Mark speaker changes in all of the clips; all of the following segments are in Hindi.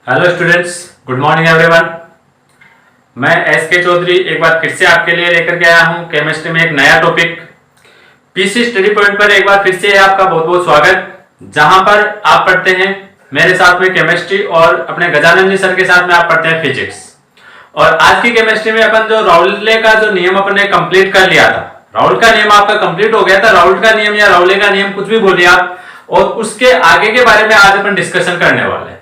Speaker 1: Hello students, good morning everyone. मैं एस के चौधरी एक बार फिर से आपके लिए लेकर के आया हूं केमिस्ट्री में एक नया टॉपिक। पीसी स्टडी पॉइंट पर एक बार फिर से आपका बहुत बहुत स्वागत, जहां पर आप पढ़ते हैं मेरे साथ में केमिस्ट्री और अपने गजानंद जी सर के साथ में आप पढ़ते हैं फिजिक्स। और आज की केमिस्ट्री में अपन जो राउले का जो नियम अपन ने कंप्लीट कर लिया था, राउल का नियम आपका कंप्लीट हो गया था। राउल का नियम या राउले का नियम कुछ भी बोलिए आप, और उसके आगे के बारे में आज अपन डिस्कशन करने वाले हैं।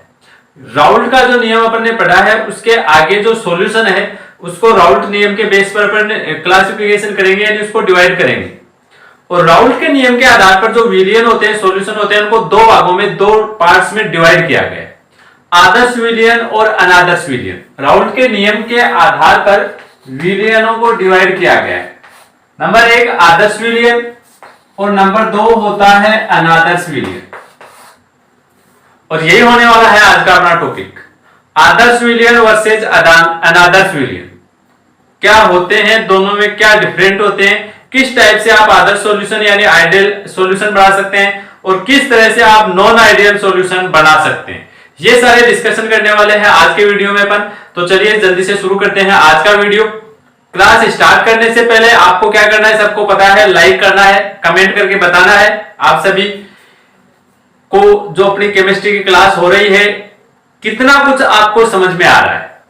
Speaker 1: राउल्ट का जो नियम अपन ने पढ़ा है उसके आगे जो सॉल्यूशन है उसको राउल्ट नियम के बेस पर अपन क्लासिफिकेशन करेंगे, यानी उसको डिवाइड करेंगे। और राउल्ट के नियम के आधार पर जो विलियन होते हैं, सॉल्यूशन होते हैं, उनको दो भागों में, दो पार्ट्स में डिवाइड किया गया है, आदर्श विलियन और अनादर्श विलियन। राउल्ट के नियम के आधार पर विलियनों को डिवाइड किया गया है। नंबर एक आदर्श विलियन और नंबर दो होता है अनादर्श विलियन। और यही होने वाला है आज का अपना टॉपिक, आदर्श विलियन वर्सेस अनादर्श विलियन। क्या होते हैं दोनों में, क्या डिफरेंट होते हैं, किस टाइप से आप आदर्श सॉल्यूशन यानी आइडियल सॉल्यूशन बना सकते हैं और किस तरह से आप नॉन आइडियल सॉल्यूशन बना सकते हैं, ये सारे डिस्कशन करने वाले हैं आज के वीडियो में अपन। तो चलिए जल्दी से शुरू करते हैं आज का वीडियो। क्लास स्टार्ट करने से पहले आपको क्या करना है, सबको पता है, लाइक करना है, कमेंट करके बताना है आप सभी को जो अपनी केमिस्ट्री की क्लास हो रही है कितना कुछ आपको समझ में आ रहा है।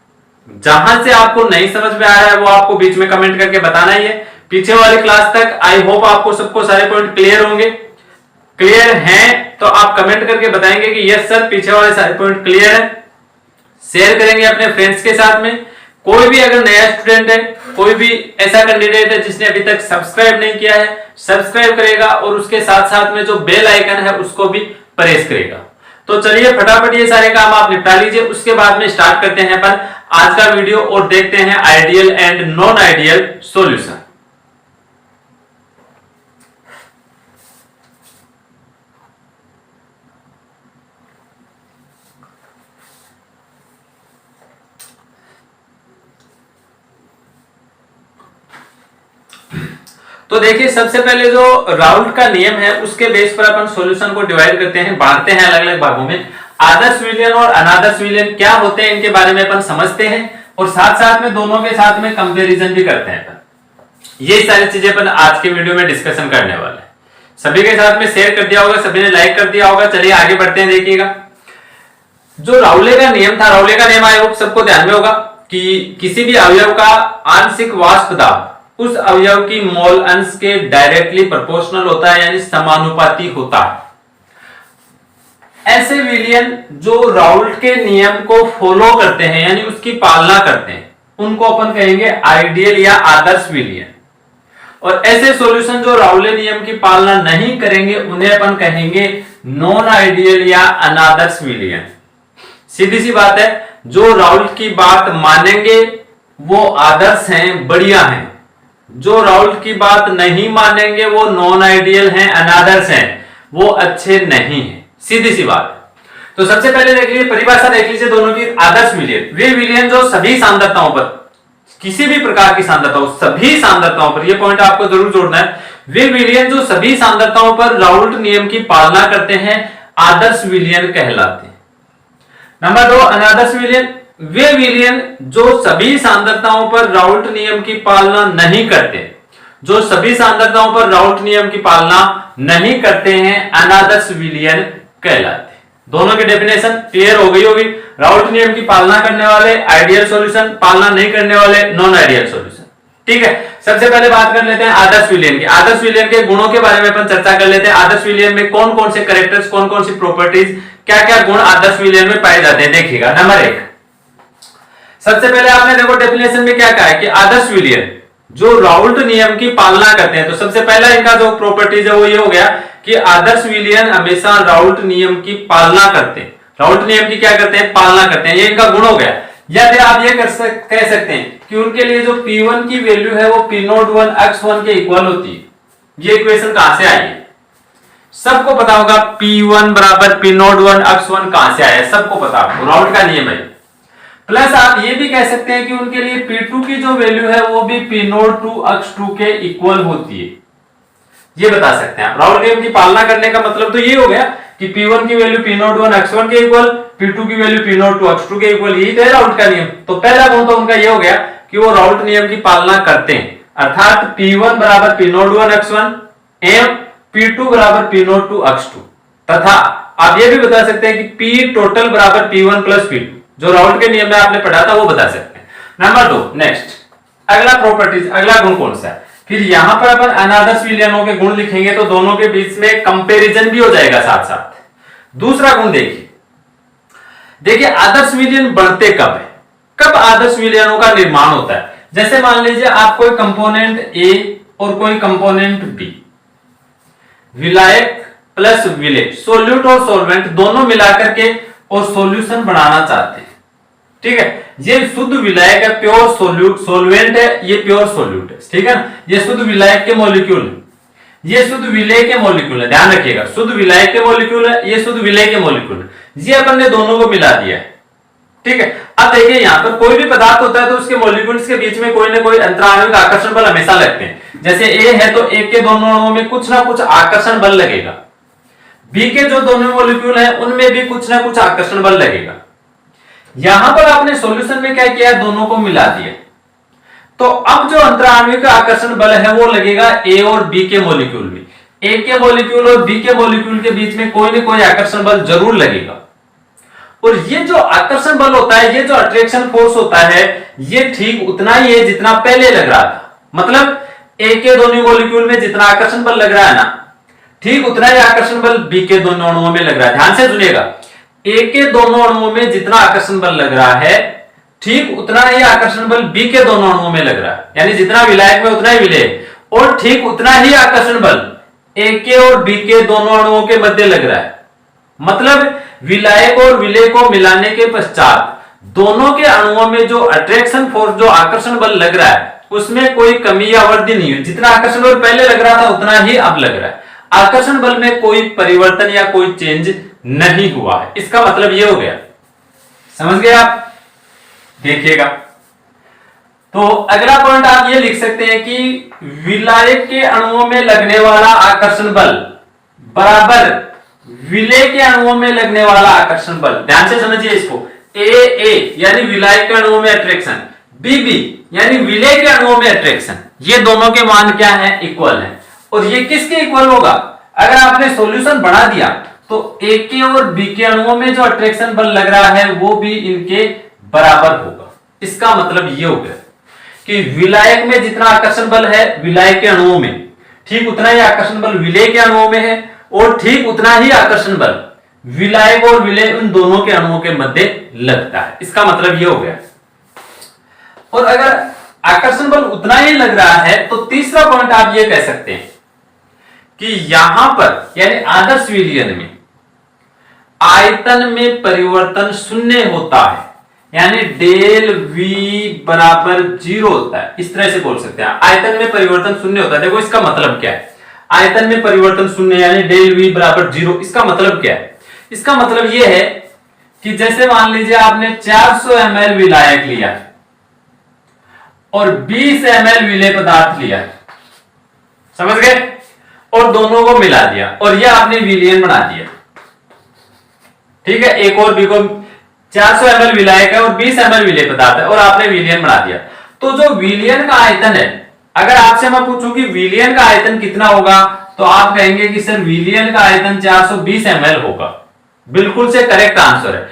Speaker 1: जहां से आपको नहीं समझ में आ रहा है वो आपको बीच में कमेंट करके बताना ही है। पीछे वाली क्लास तक आई होप आपको सबको सारे पॉइंट क्लियर होंगे। क्लियर हैं तो आप कमेंट करके बताएंगे कि यस सर, पीछे वाले सारे पॉइंट क्लियर है। शेयर करेंगे अपने फ्रेंड्स के साथ में। कोई भी अगर नया स्टूडेंट है, कोई भी ऐसा कैंडिडेट है जिसने अभी तक सब्सक्राइब नहीं किया है, सब्सक्राइब करेगा और उसके साथ साथ में जो बेल आइकन है उसको भी प्रेस करेगा। तो चलिए फटाफट ये सारे काम आप निपटा लीजिए, उसके बाद में स्टार्ट करते हैं अपन आज का वीडियो और देखते हैं ideal and non ideal solution. तो देखिए सबसे पहले जो राउल्ट का नियम है उसके बेस पर अपन सॉल्यूशन को डिवाइड करते हैं, बांटते हैं अलग अलग भागों में। आदर्श विलियन और अनादर्श विलियन क्या होते हैं इनके बारे में अपन समझते हैं और साथ साथ में दोनों के साथ में कंपैरिजन भी करते हैं अपन। ये सारी चीजें अपन आज के वीडियो में डिस्कशन करने वाले हैं। सभी के साथ में शेयर कर दिया होगा, सभी ने लाइक कर दिया होगा। चलिए आगे बढ़ते हैं। देखिएगा जो राउले का नियम था, राउले का नियम आई होप सबको ध्यान में होगा कि किसी भी अवयव का आंशिक वाष्प दाब उस अवयव की मोल अंश के डायरेक्टली प्रोपोर्शनल होता है, यानी समानुपाती होता है। ऐसे विलियन जो राउल्ट के नियम को फॉलो करते हैं यानी उसकी पालना करते हैं, उनको अपन कहेंगे आइडियल या आदर्श विलियन। और ऐसे सॉल्यूशन जो राउले नियम की पालना नहीं करेंगे उन्हें अपन कहेंगे नॉन आइडियल या अनादर्श विलियन। सीधी सी बात है, जो राउल्ट की बात मानेंगे वो आदर्श हैं, बढ़िया हैं। जो राउल्ट की बात नहीं मानेंगे वो नॉन आइडियल हैं, अनादर्श हैं, वो अच्छे नहीं हैं। सीधी सी बात है। तो सबसे पहले देख लीजिए, परिभाषा देख लीजिए दोनों की। आदर्श विलियन वे विलियन जो सभी सांद्रताओं पर, किसी भी प्रकार की सांद्रता हो, सभी सांद्रताओं पर, यह पॉइंट आपको जरूर जोड़ना है, वे विलियन जो सभी सांद्रताओं पर राउल्ट नियम की पालना करते हैं आदर्श विलियन कहलाते हैं। नंबर दो अनादर्श विलियन वे विलियन जो सभी सांद्रताओं पर राउल्ट नियम की पालना नहीं करते, जो सभी सांद्रताओं पर राउल्ट नियम की पालना नहीं करते हैं, अनादर्श विलियन कहलाते हैं। दोनों की डेफिनेशन क्लियर हो गई होगी। राउल्ट नियम की पालना करने वाले आइडियल सॉल्यूशन, पालना नहीं करने वाले नॉन आइडियल सॉल्यूशन। ठीक है, सबसे पहले बात कर लेते हैं आदर्श विलियन की। आदर्श विलियन के गुणों के बारे में अपन चर्चा कर लेते हैं। आदर्श विलियन में कौन कौन से कैरेक्टर्स, कौन कौन सी प्रॉपर्टीज, क्या क्या गुण आदर्श विलियन में पाए जाते हैं। देखिएगा नंबर एक, सबसे पहले आपने देखो डेफिनेशन में क्या कहा है कि आदर्श विलियन जो राउल्ट नियम की पालना करते हैं। तो सबसे पहला इनका जो प्रॉपर्टीज है वो ये हो गया कि आदर्श विलियन हमेशा राउल्ट नियम की पालना करते हैं। राउल्ट नियम की क्या करते हैं, पालना करते हैं, ये इनका गुण हो गया। या फिर आप ये कह सकते हैं कि उनके लिए जो P1 की वैल्यू है वो P01 x1 के इक्वल होती है। ये इक्वेशन कहां से आई है, सबको पता होगा। P1 बराबर P01 x1 कहां से आया, सबको पता, राउल्ट का नियम है। प्लस आप ये भी कह सकते हैं कि उनके लिए P2 की जो वैल्यू है वो भी P02 x2 के इक्वल होती है। ये बता सकते हैं आप। राउल्ट नियम की पालना करने का मतलब तो ये हो गया कि P1 की वैल्यू P01 x1 के इक्वल, P2 की वैल्यू P02 x2 के इक्वल, यही तो है राउल्ट का नियम। तो पहला गुण तो उनका ये हो गया कि वो राउल्ट नियम की पालना करते हैं, अर्थात P1 बराबर P01 x1 एवं P2 बराबर P02 x2, तथा आप ये भी बता सकते हैं कि P टोटल बराबर P1 प्लस P2, जो राउल्ट के नियम में आपने पढ़ा था वो बता सकते हैं। नंबर 2, नेक्स्ट अगला प्रॉपर्टीज, अगला गुण कौन सा है? फिर यहां पर अपन अनादर्श विलयनों के गुण लिखेंगे तो दोनों के बीच में कंपैरिजन भी हो जाएगा साथ साथ। दूसरा गुण देखिए आदर्श विलयन बढ़ते कब है, कब आदर्श विलयनों का निर्माण होता है? जैसे मान लीजिए आप कोई कंपोनेंट ए और कोई कंपोनेंट बी, विलायक प्लस विलेय, सोल्यूट और सोलवेंट दोनों मिलाकर के और सॉल्यूशन बनाना चाहते हैं, ठीक है। ये शुद्ध विलायक है, प्योर सोल्वेंट है, ये प्योर सोल्यूट है, ठीक है ना। ये शुद्ध विलायक के मॉलिक्यूल है, ये शुद्ध विलेय के मॉलिक्यूल है, ध्यान रखिएगा, शुद्ध विलायक के मॉलिक्यूल है, ये शुद्ध विलेय के मॉलिक्यूल है। ये अपन ने दोनों को मिला दिया है, ठीक है। अब देखिए यहां पर कोई भी पदार्थ होता है तो उसके मॉलिक्यूल्स के बीच में कोई ना कोई अंतराणविक आकर्षण बल हमेशा लगते हैं। जैसे ए है तो ए के दोनों अणुओं में कुछ ना कुछ आकर्षण बल लगेगा, बी के जो दोनों मॉलिक्यूल है उनमें भी कुछ ना कुछ आकर्षण बल लगेगा। यहां पर आपने सॉल्यूशन में क्या किया, दोनों को मिला दिया, तो अब जो अंतराणविक आकर्षण बल है वो लगेगा ए और बी के मॉलिक्यूल में। ए के मॉलिक्यूल और बी के मॉलिक्यूल के बीच में कोई ना कोई आकर्षण बल जरूर लगेगा, और ये जो आकर्षण बल होता है, ये जो अट्रैक्शन फोर्स होता है, ये ठीक उतना ही है जितना पहले लग रहा था। मतलब ए के दोनों मॉलिक्यूल में जितना आकर्षण बल लग रहा है ना, ठीक उतना ही आकर्षण बल बी के दोनों अणुओं में लग रहा है। ध्यान से सुनिएगा, ए के दोनों अणुओं में जितना आकर्षण बल लग रहा है, ठीक उतना ही आकर्षण बल बी के दोनों अणुओं में लग रहा है, यानी जितना विलायक में उतना ही विलेय, और ठीक उतना ही आकर्षण बल ए के और बी के दोनों अणुओं के मध्य लग रहा है। मतलब विलायक और विलेय को मिलाने के पश्चात दोनों के अणुओं में जो अट्रैक्शन फोर्स, जो आकर्षण बल लग रहा है, उसमें कोई कमी या वृद्धि नहीं हुई। जितना आकर्षण बल पहले लग रहा था उतना ही अब लग रहा है। आकर्षण बल में कोई परिवर्तन या कोई चेंज नहीं हुआ है। इसका मतलब ये हो गया, समझ गए आप? देखिएगा, तो अगला पॉइंट आप ये लिख सकते हैं कि विलायक के अणुओं में लगने वाला आकर्षण बल बराबर विलेय के अणुओं में लगने वाला आकर्षण बल। ध्यान से समझिए इसको, ए यानी विलायक के अणुओं में अट्रैक्शन, बी यानी विलेय के अणुओं में अट्रैक्शन, ये दोनों के मान क्या है, इक्वल है। और ये किसके इक्वल होगा? अगर आपने सॉल्यूशन बढ़ा दिया तो ए के और बी के अणुओं में जो अट्रैक्शन बल लग रहा है वो भी इनके बराबर होगा। इसका मतलब ये हो गया कि विलायक में जितना आकर्षण बल है विलायक के अणुओं में, ठीक उतना ही आकर्षण बल विलेय के अणुओं में है, और ठीक उतना ही आकर्षण बल विलायक और विलेय उन दोनों के अणुओं के मध्य लगता है। इसका मतलब ये हो गया। और अगर आकर्षण बल उतना ही लग रहा है तो तीसरा पॉइंट आप ये कह सकते हैं कि यहां पर यानी आदर्श विलयन में आयतन में परिवर्तन शून्य होता है, यानी डेल V बराबर 0 होता है। इस तरह से बोल सकते हैं, आयतन में परिवर्तन शून्य होता है। देखो इसका मतलब क्या है, आयतन में परिवर्तन शून्य यानी डेल V बराबर 0, इसका मतलब क्या है? इसका मतलब यह है कि जैसे मान लीजिए आपने 400 ml विलायक लिया और 20 ml विलेय पदार्थ लिया, समझ गए, और दोनों को मिला दिया और यह आपने विलयन बना दिया, ठीक है। एक और बी को 400 ml विलायक है और 20 ml विलेय पदार्थ है और आपने विलयन बना दिया। तो जो विलयन का आयतन है, अगर आपसे मैं पूछूं कि विलयन का आयतन कितना होगा, तो आप कहेंगे कि सर विलयन का आयतन 420 ml होगा। बिल्कुल से करेक्ट आंसर है।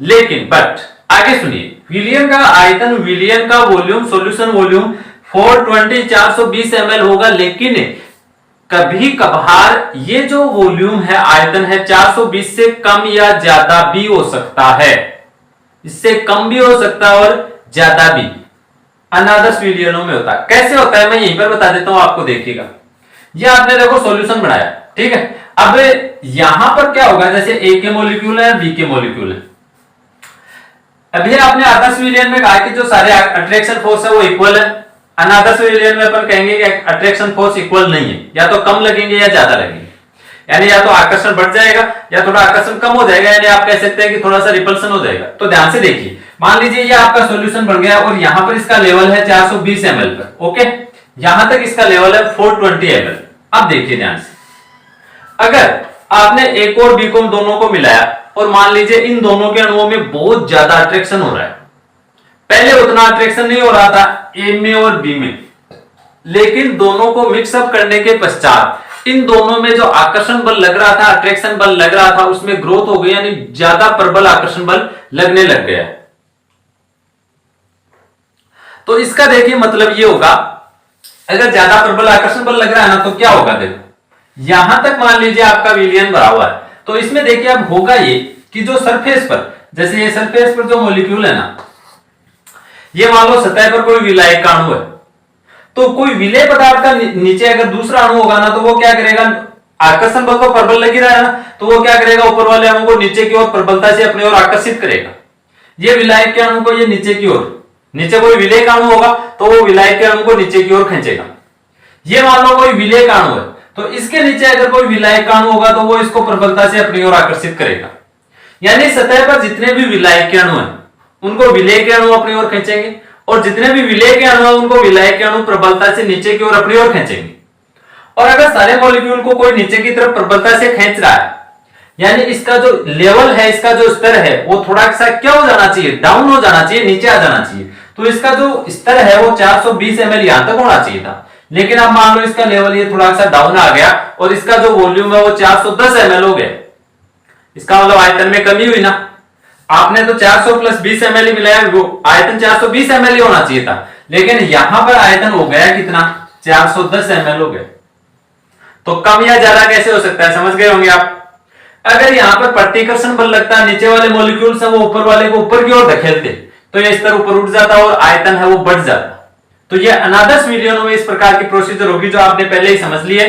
Speaker 1: लेकिन बट आगे सुनिए, विलयन का आयतन, विलयन का वॉल्यूम, सॉल्यूशन वॉल्यूम 420 ml होगा, लेकिन कभी कभार ये जो वॉल्यूम है, आयतन है, 420 से कम या ज्यादा भी हो सकता है। इससे कम भी हो सकता है और ज्यादा भी अनादर्श विलयनों में होता है। कैसे होता है मैं यहीं पर बता देता हूं आपको, देखिएगा। ये आपने देखो सॉल्यूशन बनाया, ठीक है। अब यहां पर क्या होगा, जैसे ए के मॉलिक्यूल है, बी के मॉलिक्यूल है। अभी आपने आदर्श विलयन में कहा कि जो सारे अट्रैक्शन फोर्स है वो इक्वल है। अनादर्श विलयन में अपन कहेंगे कि अट्रैक्शन फोर्स इक्वल नहीं है, या तो कम लगेंगे या ज्यादा लगेंगे, यानी या तो आकर्षण बढ़ जाएगा या थोड़ा आकर्षण कम हो जाएगा, यानी आप कह सकते हैं कि थोड़ा सा रिपल्सन हो जाएगा। तो ध्यान से देखिए, मान लीजिए ये आपका सॉल्यूशन बन गया और यहां पर इसका लेवल है 420 ml पर, ओके। यहां तक इसका लेवल है 420 ml। अब देखिए ध्यान से, अगर आपने एक और बी को दोनों को मिलाया और मान लीजिए इन दोनों के अणुओं में बहुत ज्यादा अट्रैक्शन हो रहा है, पहले उतना अट्रैक्शन नहीं हो रहा था ए में और बी में, लेकिन दोनों को मिक्सअप करने के पश्चात इन दोनों में जो आकर्षण बल लग रहा था, अट्रैक्शन बल लग रहा था, उसमें ग्रोथ हो गई, यानी ज्यादा प्रबल आकर्षण बल लगने लग गया। तो इसका देखिए मतलब ये होगा, अगर ज्यादा प्रबल आकर्षण बल लग रहा है ना, तो क्या होगा देखो, यहां तक मान लीजिए आपका विलयन भरा हुआ है, तो इसमें देखिए अब होगा ये कि जो सरफेस पर, जैसे ये सरफेस पर जो मॉलिक्यूल है ना, ये मान लो सतह पर कोई विलायक का अणु है, तो कोई विलेय पदार्थ का नीचे अगर दूसरा अणु होगा ना, तो वो क्या करेगा, आकर्षण बल तो प्रबल लग ही रहा है ना, तो वो क्या करेगा, ऊपर वाले अणु को नीचे की ओर प्रबलता से अपनी ओर आकर्षित करेगा। ये विलायक के अणु को ये नीचे की ओर, नीचे कोई विलेय का अणु होगा तो वो विलायक के अणु को नीचे की ओर खींचेगा। ये मान लो कोई विलेय का अणु है, तो इसके नीचे अगर कोई विलायक का अणु होगा तो वो इसको प्रबलता से अपनी ओर आकर्षित करेगा। यानी सतह पर जितने भी विलायक के अणु हैं, उनको विलेय के अणु अपनी ओर खींचेंगे, और जितने भी विलेय के अणु हैं, उनको विलायक के अणु प्रबलता से नीचे की ओर अपनी ओर खींचेंगे। और अगर सारे मॉलिक्यूल को कोई नीचे की तरफ प्रबलता से खींच रहा है, यानी इसका जो लेवल है, इसका जो स्तर है, वो थोड़ा सा क्या हो जाना चाहिए, डाउन हो जाना चाहिए, नीचे आ जाना चाहिए। तो इसका जो स्तर है वो 420 ml यहां तक होना चाहिए था, लेकिन अब मान लो इसका लेवल ये थोड़ा सा डाउन आ गया और इसका जो वॉल्यूम है वो 410 ml हो गया। इसका मतलब आयतन में कमी हुई ना, आपने तो 400 प्लस 20 ml ही मिलाया, वो आयतन 420 ml ही होना चाहिए था, लेकिन यहां पर आयतन हो गया कितना, 410 ml हो गया। तो कम या ज्यादा कैसे हो सकता है, समझ गए होंगे आप। अगर यहां पर प्रतिकर्षण बल लगता है, नीचे वाले मॉलिक्यूल्स हैं वो ऊपर वाले को ऊपर की ओर धकेलते, तो ये स्तर ऊपर उठ जाता और आयतन है वो बढ़ जाता। तो ये अनादर्श विलयनों में इस प्रकार की प्रोसीजर होगी, जो आपने पहले ही समझ ली है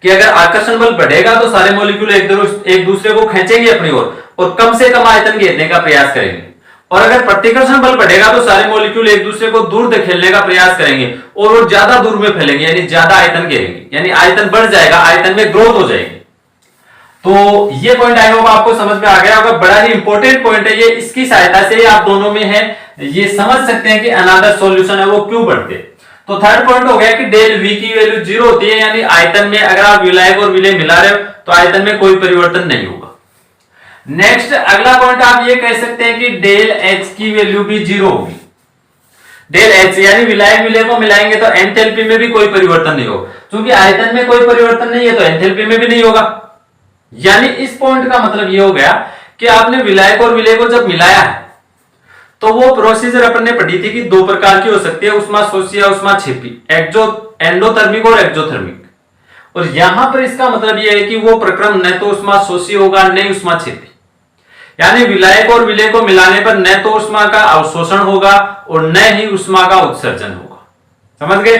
Speaker 1: कि अगर आकर्षण बल बढ़ेगा तो सारे मॉलिक्यूल एक दूसरे को खींचेंगे अपनी ओर और कम से कम आयतन घेरने का प्रयास करेंगे, और अगर प्रतिकर्षण बल बढ़ेगा तो सारे मॉलिक्यूल एक दूसरे को दूर धकेलने का प्रयास करेंगे और वो ज्यादा दूर में फैलेंगे, यानी ज्यादा आयतन घेरेंगे, यानी आयतन बढ़ जाएगा, आयतन में ग्रोथ हो जाएगी। तो ये पॉइंट आई होप आपको समझ में आ गया होगा, बड़ा ही इंपॉर्टेंट पॉइंट है ये। इसकी सहायता से आप दोनों में है ये समझ सकते हैं कि अनादर सॉल्यूशन है वो क्यों बढ़ते। तो थर्ड पॉइंट हो गया कि डेल वी की वैल्यू 0 होती है, यानी आयतन में अगर आप विलायक और विलेय मिला रहे हो तो आयतन में कोई परिवर्तन नहीं होगा। नेक्स्ट अगला पॉइंट आप ये कह सकते हैं कि डेल एच की वैल्यू भी 0 होगी। डेल एच यानी विलायक विलेय को मिलाएंगे तो एंथैल्पी में भी कोई परिवर्तन नहीं होगा, क्योंकि आयतन में कोई परिवर्तन नहीं है तो एंथैल्पी में भी नहीं होगा। यानी इस पॉइंट का मतलब ये हो गया कि आपने विलायक और विलेय को जब मिलाया है तो वो प्रोसीजर अपन ने पढ़ी थी कि दो प्रकार की हो सकती है, उष्माशोषी या उष्माक्षेपी, एंडोथर्मिक और एक्सोथर्मिक। और यहां पर इसका मतलब यह है कि वो प्रक्रम न तो उष्माशोषी होगा न उष्माक्षेपी, यानी विलायक और विलेय को मिलाने पर न तो उष्मा का अवशोषण होगा और न ही उष्मा का उत्सर्जन होगा। समझ गए,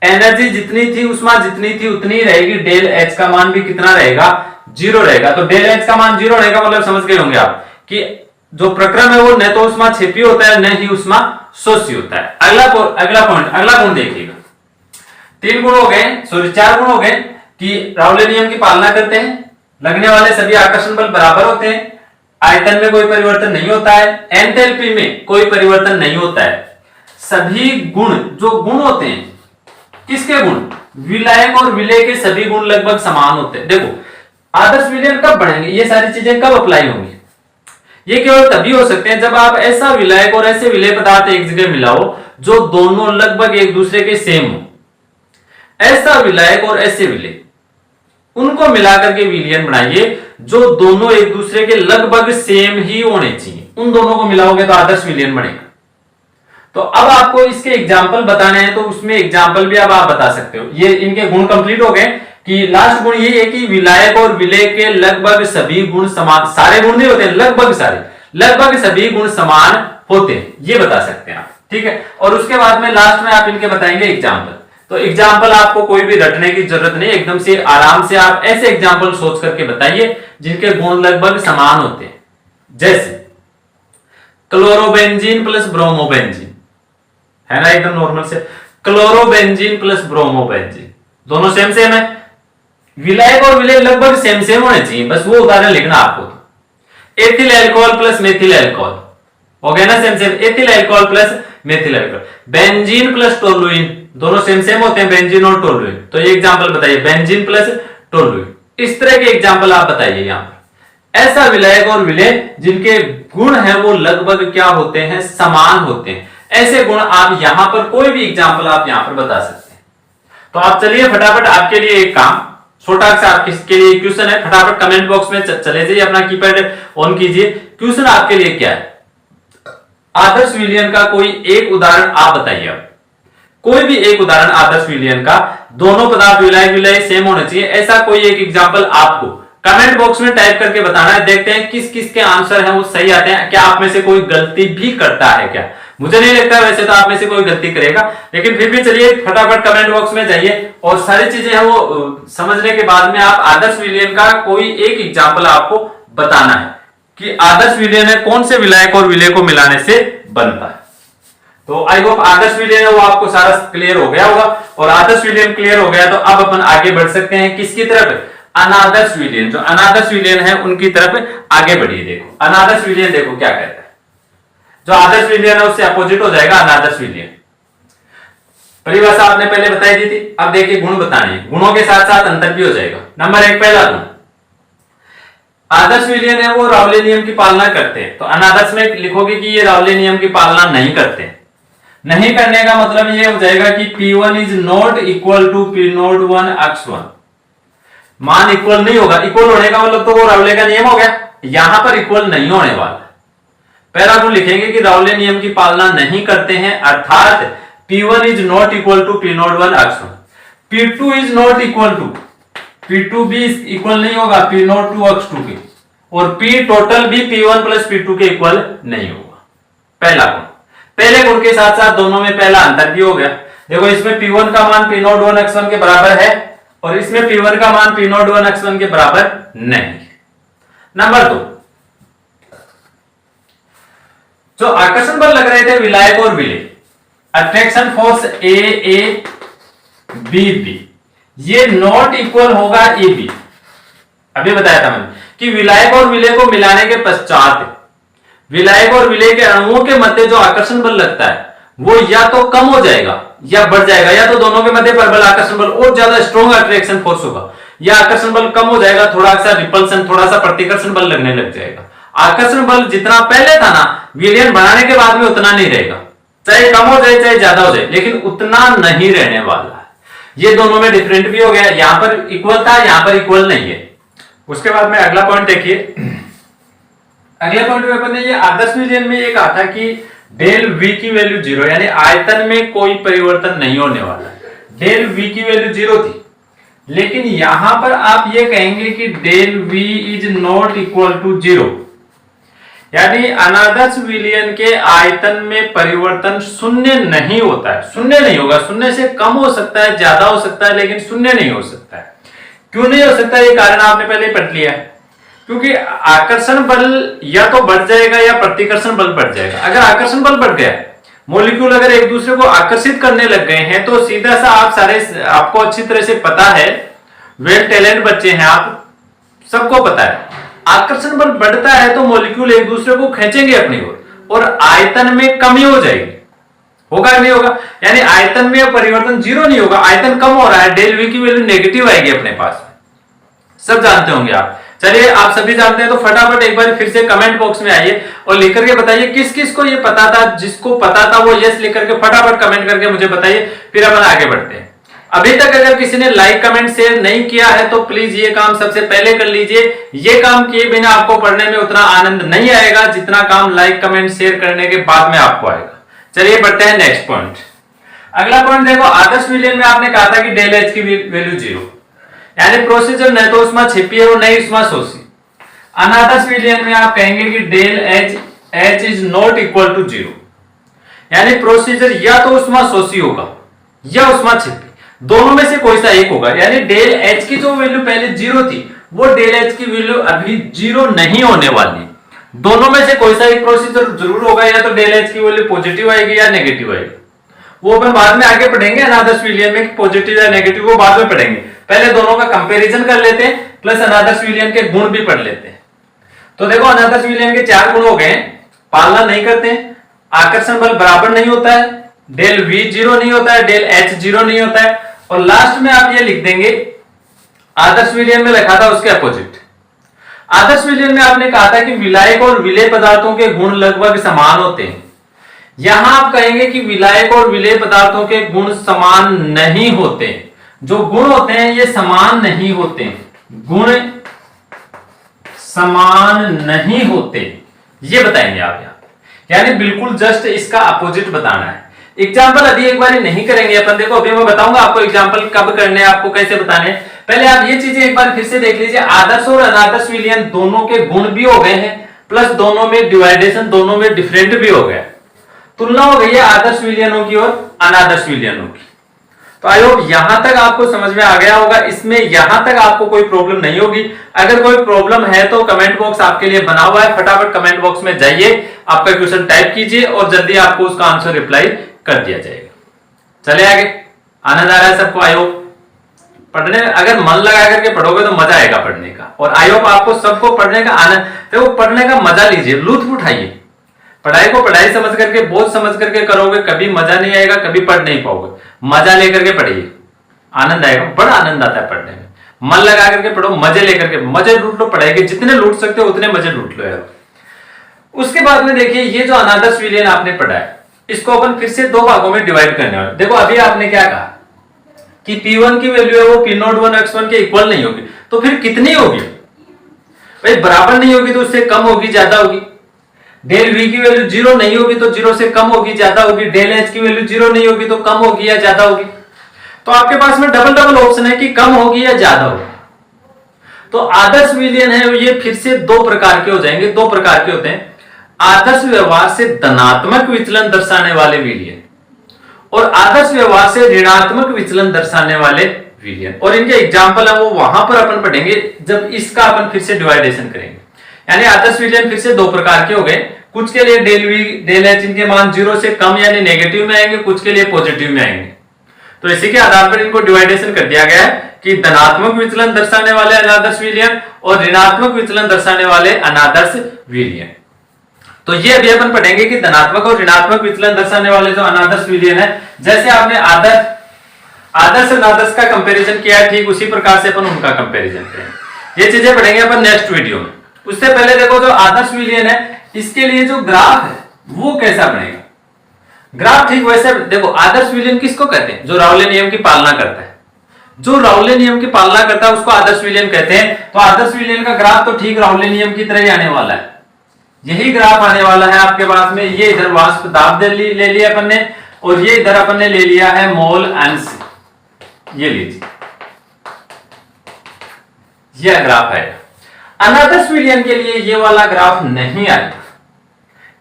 Speaker 1: एनर्जी जितनी थी, उष्मा जितनी थी उतनी रहेगी, डेल एच का मान भी कितना रहेगा, 0 रहेगा। तो डेल एच का मान 0 रहेगा, मतलब समझ गए होंगे आप कि जो प्रक्रम है वो न तो उष्माक्षेपी होता है न ही उष्माशोषी होता है। अगला गुण देखिएगा, 3 गुण हो गए, सॉरी 4 गुण हो गए कि राउले नियम की पालना करते हैं, लगने वाले सभी आकर्षण बल बराबर होते हैं, आयतन में कोई परिवर्तन नहीं होता है, एंथैल्पी में कोई परिवर्तन नहीं होता है, सभी गुण जो गुण होते हैं, किसके गुण, विलायक और विलेय के सभी गुण लगभग समान होते हैं। देखो आदर्श विलयन कब बढ़ेंगे, ये सारी चीजें कब अप्लाई होंगी, ये केवल तभी हो सकते हैं जब आप ऐसा विलायक और ऐसे विलेय पदार्थ एक जगह मिलाओ जो दोनों लगभग एक दूसरे के सेम हो। ऐसा विलायक और ऐसे विलेय उनको मिलाकर के विलयन बनाइए जो दोनों एक दूसरे के लगभग सेम ही होने चाहिए, उन दोनों को मिलाओगे तो आदर्श विलयन बनेगा। तो अब आपको इसके एग्जाम्पल बताने हैं, तो उसमें एग्जाम्पल भी अब आप बता सकते हो। ये इनके गुण कंप्लीट हो गए कि लास्ट गुण ये है कि विलायक और विलेय के लगभग सभी गुण समान, सारे गुण नहीं होते, लगभग सभी गुण समान होते हैं, ये बता सकते हैं आप, ठीक है। और उसके बाद में लास्ट में आप इनके बताएंगे एग्जाम्पल। तो एग्जाम्पल आपको कोई भी रटने की जरूरत नहीं, एकदम से आराम से आप ऐसे एग्जाम्पल सोच करके बताइए जिनके गुण लगभग समान होते हैं। जैसे क्लोरोबेंजीन प्लस ब्रोमोबेंजीन है ना, एकदम नॉर्मल से क्लोरोबेंजीन प्लस ब्रोमोबेंजीन दोनों सेम सेम है, विलायक और विलेय लगभग सेम सेम होने चाहिए, बस वो उदाहरण लिखना आपको। तो ethyl alcohol plus methyl alcohol हो गया ना same same, ethyl alcohol plus methyl alcohol, benzene plus toluene दोनों सेम सेम होते हैं, बेंजीन और टोलुइन। तो ये एग्जांपल बताइए, बेंजीन प्लस टोलुइन, इस तरह के एग्जांपल आप बताइए। यहां पर ऐसा विलायक और विलेय जिनके गुण है वो लगभग क्या होते हैं, समान होते हैं, ऐसे गुण आप यहां पर कोई भी एग्जांपल आप यहां पर बता सकते हैं। तो आप चलिए फटाफट, आपके लिए एक काम छोटा सा आपके लिए क्वेश्चन है, फटाफट कमेंट बॉक्स में चले जाइए, अपना कीपैड ऑन कीजिए। क्वेश्चन आपके लिए क्या है, आदर्श विलयन का कोई एक उदाहरण आप बताइए। अब कोई भी एक उदाहरण आदर्श विलयन का, दोनों पदार्थ विलायक विलेय सेम होना चाहिए, ऐसा कोई एक एग्जांपल आपको कमेंट बॉक्स में टाइप करके बताना है। देखते हैं किस किस के आंसर हैं वो सही आते हैं, क्या आप में से कोई गलती भी करता है क्या। मुझे नहीं लगता वैसे तो आप में से कोई गलती करेगा, लेकिन फिर भी चलिए फटाफट कमेंट बॉक्स में जाइए और सारी चीजें हैं वो समझने के बाद में आप आदर्श विलयन का कोई एक एग्जांपल आपको बताना है कि आदर्श विलयन है कौन से विलायक और विलेय को मिलाने से बनता है। तो आई होप आदर्श विलयन है वो आपको सारा क्लियर हो गया होगा, और आदर्श विलयन क्लियर हो गया तो अब अपन आगे बढ़ सकते हैं किसकी तरफ, अनादर्श विलयन। जो अनादर्श विलयन है उनकी तरफ आगे बढ़िए। देखो अनादर्श विलयन देखो क्या कहता है, जो आदर्श विलयन है उससे अपोजिट हो जाएगा अनादर्श विलयन। परिभाषा आपने पहले बताई दी थी, अब देखिए गुण बताने, गुणों के साथ साथ अंतर भी हो जाएगा। नंबर 1 पहला गुण, आदर्श विलयन है वो रावले नियम की पालना करते हैं। तो अनादर्श में लिखोगे कि ये रावले नियम की पालना नहीं करते। नहीं करने का मतलब ये हो जाएगा कि P1 is not equal to P01 x1, मान इक्वल नहीं होगा। इक्वल होने का मतलब तो वो रावले का नियम हो गया, यहां पर इक्वल नहीं होने वाला। पहला गुण लिखेंगे कि रावले नियम की पालना नहीं करते हैं, अर्थात P1 is not equal to P01 x1, P2 is not equal to, P2 भी इक्वल नहीं होगा P02 x2 के, और P टोटल भी P1 प्लस P2 के इक्वल नहीं होगा। पहला गुण। पहले गुण के साथ साथ दोनों में पहला अंतर भी हो गया। देखो इसमें P1 का मान P01 x1 के बराबर है और इसमें P1 का मान P01 x1 के बराबर नहीं। नंबर 2, जो आकर्षण बल लग रहे थे विलायक और विलेय, attraction force A B B, ये नॉट इक्वल होगा ए बी। अभी बताया था मैंने कि विलायक और विलेय को मिलाने के पश्चात विलायक और विलेय के अणुओं के मध्य जो आकर्षण बल लगता है वो या तो कम हो जाएगा या बढ़ जाएगा, या तो दोनों के मध्य परबल आकर्षण बल और ज्यादा स्ट्रॉन्ग अट्रैक्शन फोर्स होगा, या आकर्षण बल कम हो जाएगा, थोड़ा सा रिपल्सन, थोड़ा सा प्रतिकर्षण बल लगने लग जाएगा। आकर्षण बल जितना पहले था ना विलयन बनाने के बाद में उतना नहीं रहेगा, चाहे कम हो जाए चाहे ज्यादा हो जाए, लेकिन उतना नहीं रहने वाला है। ये दोनों में डिफरेंट भी हो गया, यहां पर इक्वल था, यहां पर इक्वल नहीं है। उसके बाद में अगला पॉइंट देखिए, अगले पॉइंट में अपन ने ये आदर्श विलयन में ये कहा था कि डेल V की वैल्यू 0, यानी आयतन में कोई परिवर्तन नहीं होने वाला। डेल V की वैल्यू 0 थी, लेकिन यहां पर आप ये कहेंगे कि del V is not equal to 0, यानी अनादर्श विलयन के आयतन में परिवर्तन शून्य नहीं होता है। शून्य नहीं होगा, शून्य से कम हो सकता है, ज्यादा हो सकता है, लेकिन शून्य नहीं हो सकता है। क्यों नहीं हो सकता, ये कारण आपने पहले पढ़ लिया है, क्योंकि आकर्षण बल या तो बढ़ जाएगा या प्रतिकर्षण बल बढ़ जाएगा। अगर आकर्षण बल बढ़ गया, मॉलिक्यूल अगर एक दूसरे को आकर्षित करने लग गए हैं, तो सीधा सा आप आपको अच्छी तरह से पता है, वेल टैलेंट बच्चे हैं आप, सबको पता है आकर्षण बल बढ़ता है तो मॉलिक्यूल एक दूसरे को खींचेंगे अपनी ओर, और आयतन में कमी हो जाएगी। होगा नहीं होगा, यानी आयतन में परिवर्तन 0 नहीं होगा, आयतन कम हो रहा है, डेल V की वैल्यू नेगेटिव आएगी अपने पास। सब जानते होंगे आप। चलिए आप सभी जानते हैं तो फटाफट एक बार फिर से कमेंट बॉक्स में आइए और लिख करके बताइए किस किस को ये पता था। जिसको पता था वो यस लिख करके फटाफट कमेंट करके मुझे बताइए, फिर अपन आगे बढ़ते हैं। अभी तक अगर किसी ने लाइक कमेंट शेयर नहीं किया है तो प्लीज ये काम सबसे पहले कर लीजिए। ये काम किए बिना आपको पढ़ने में उतना आनंद नहीं आएगा जितना काम लाइक कमेंट शेयर करने के बाद में आपको आएगा। चलिए बढ़ते हैं नेक्स्ट पॉइंट। अगला पॉइंट देखो, आदर्श विलयन में आपने कहा था कि डेल एच की वैल्यू 0, यानी प्रोसीजर न तो उष्मा छिपी है और नहीं उष्मा शोषी। अनादर्श विलयन में आप कहेंगे कि del H is not equal to 0, यानी प्रोसीजर या तो उष्मा शोषी होगा या उष्मा छिपी, दोनों में से कोई सा एक होगा। यानी डेल एच की जो वैल्यू पहले 0 थी वो डेल एच की वैल्यू अभी 0 नहीं होने वाली। दोनों में से कोई सा एक प्रोसीजर जरूर होगा, या तो डेल एच की वैल्यू पॉजिटिव आएगी या नेगेटिव आएगी। वो अपन बाद में आगे पढ़ेंगे अनादर्श विलयन में पॉजिटिव या नेगेटिव, वो बाद में पढ़ेंगे। पहले दोनों का कंपैरिजन कर लेते हैं, प्लस अनादर्श विलयन के गुण भी पढ़ लेते हैं। तो देखो अनादर्श विलयन के 4 गुण हो गए, पालना नहीं करते हैं, आकर्षण बल बराबर नहीं होता है, डेल V जीरो नहीं होता है, डेल H जीरो नहीं होता है। और लास्ट में आप ये लिख देंगे आदर्श विलयन में लिखा था उसके अपोजिट। आदर्श विलयन में आपने कहा था कि विलायक और विलेय पदार्थों के गुण लगभग समान होते हैं। यहां आप कहेंगे कि विलायक और विलेय पदार्थों के गुण समान नहीं होते, जो गुण होते हैं ये समान नहीं होते, गुण समान नहीं होते, ये बताएंगे आप यहां, यानी बिल्कुल जस्ट इसका अपोजिट बताना है। एग्जाम्पल अभी एक बार नहीं करेंगे अपन, देखो अभी मैं बताऊंगा आपको एग्जाम्पल कब करने हैं, आपको कैसे बताने हैं। पहले आप ये चीजें एक बार फिर से देख लीजिए, आदर्श और अनादर्श विलयन दोनों के गुण भी हो गए हैं, प्लस दोनों में डिवाइडेशन दोनों में डिफरेंट भी हो गया, तुलना हो गई है आदर्श विलयनों की और अनादर्श विलयनों की। तो आई होप यहां तक आपको समझ में आ गया होगा, इसमें यहां तक आपको कोई प्रॉब्लम नहीं होगी। अगर कोई प्रॉब्लम है तो कमेंट बॉक्स आपके लिए बना हुआ है, फटाफट कमेंट बॉक्स में जाइए, आपका क्वेश्चन टाइप कीजिए और जल्दी आपको उसका आंसर रिप्लाई कर दिया जाएगा। चले आगे, आनंद आ रहा है सबको? आई होप पढ़ने अगर मन लगा करके पढ़ोगे तो मजा आएगा पढ़ने का, और आई होप आपको सबको पढ़ने का आनंद, देखो पढ़ने का मजा लीजिए, लुत्फ उठाइए। पढ़ाई को पढ़ाई समझ करके, बोझ समझ करके करोगे कभी मजा नहीं आएगा, कभी पढ़ नहीं पाओगे। मजा लेकर के पढ़िए, आनंद आएगा, बड़ा आनंद आता है पढ़ने में। मन लगा करके पढ़ो, मजे लेकर के, मजे लूट लो, पढ़ाई के जितने लूट सकते हो उतने मजे लूट लो यार। उसके बाद में देखिए ये जो अनादर्श विलयन आपने पढ़ा है, इसको अपन फिर से दो भागों में डिवाइड करने वाले। देखो अभी आपने क्या कहा कि P1 की वैल्यू है वो P01 x1 के इक्वल नहीं होगी, तो फिर कितनी होगी भाई? बराबर नहीं होगी तो उससे कम होगी, ज्यादा होगी। डेल V की वैल्यू जीरो नहीं होगी तो जीरो से कम होगी, ज्यादा होगी। डेल H की वैल्यू जीरो नहीं होगी तो कम होगी या ज्यादा होगी। तो आपके पास में डबल डबल ऑप्शन है कि कम होगी या ज्यादा होगी। तो आदर्श विलयन है ये फिर से दो प्रकार के हो जाएंगे, दो प्रकार के होते हैं। आदर्श व्यवहार से धनात्मक विचलन दर्शाने वाले विलयन और आदर्श व्यवहार से ऋणात्मक विचलन दर्शाने वाले विलयन, और इनके एग्जाम्पल है वो वहां पर अपन पढ़ेंगे जब इसका अपन फिर से डिवाइडेशन करेंगे। यानी आदर्श विलयन फिर से दो प्रकार के हो गए, कुछ के लिए डेल V डेल H इनके मान जीरो से कम यानी नेगेटिव में आएंगे, कुछ के लिए पॉजिटिव में आएंगे। तो इसी के आधार पर इनको डिवाइडेशन कर दिया गया है कि धनात्मक विचलन दर्शाने वाले अनादर्श विलयन और ऋणात्मक विचलन दर्शाने वाले अनादर्श विलयन। तो ये अभी अपन पढ़ेंगे कि धनात्मक और ऋणात्मक विचलन दर्शाने वाले जो अनादर्श विलयन है, जैसे आपने आदर्श अनादर्श का कंपैरिजन किया है, ठीक उसी प्रकार से अपन उनका कंपैरिजन करेंगे। ये चीजें पढ़ेंगे अपन नेक्स्ट वीडियो में। उससे पहले देखो जो आदर्श विलयन है इसके लिए जो ग्राफ है वो कैसा बनेगा। ग्राफ ठीक वैसे देखो, आदर्श विलयन किसको कहते हैं? जो राउले नियम की पालना करता है, जो राउले नियम की पालना करता है उसको आदर्श विलयन कहते हैं। तो आदर्श विलयन का ग्राफ तो ठीक राउले नियम की तरह ही आने वाला है, यही ग्राफ आने वाला है आपके पास में। ये इधर वाष्प दाब ले लिया अपन ने, और ये इधर अपन ने ले लिया है मोल अंश, ये लीजिए, यह ग्राफ है। अनादर्श विलयन के लिए ये वाला ग्राफ नहीं आएगा।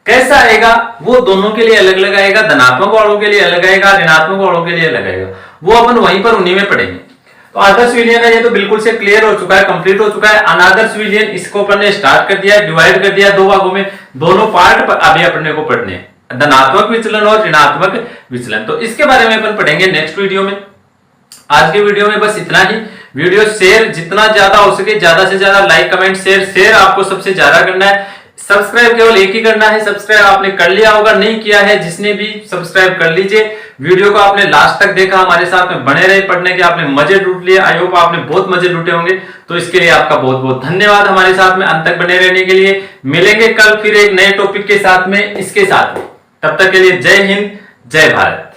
Speaker 1: कैसा आएगा? वो दोनों के लिए अलग अलग आएगा, धनात्मक वालों के लिए अलग आएगा, ऋणात्मक वालों के लिए अलग आएगा। वो अपन वहीं पर उन्हीं में पढ़ेंगे। तो आदर्श विलयन है ये तो बिल्कुल से क्लियर हो चुका है, कंप्लीट हो चुका है। अनादर्श विलयन इसको अपन ने स्टार्ट कर दिया, डिवाइड कर दिया दो भागों में, दोनों पार्ट अभी अपने को पढ़ने हैं, धनात्मक विचलन और ऋणात्मक विचलन। तो इसके बारे में अपन पढ़ेंगे नेक्स्ट वीडियो में। आज के वीडियो में बस इतना ही। वीडियो शेयर जितना ज्यादा हो सके, ज्यादा से ज्यादा लाइक कमेंट शेयर आपको सबसे ज्यादा करना है। सब्सक्राइब केवल एक ही करना है, सब्सक्राइब आपने कर लिया होगा, नहीं किया है जिसने भी सब्सक्राइब कर लीजिए। वीडियो को आपने लास्ट तक देखा, हमारे साथ में बने रहे, पढ़ने के आपने मजे लूट लिए। आई होप आपने बहुत मजे लूटे होंगे, तो इसके लिए आपका बहुत बहुत धन्यवाद हमारे साथ में अंत तक बने रहने के लिए। मिलेंगे कल फिर एक नए टॉपिक के साथ में, इसके साथ में। तब तक के लिए जय हिंद, जय भारत।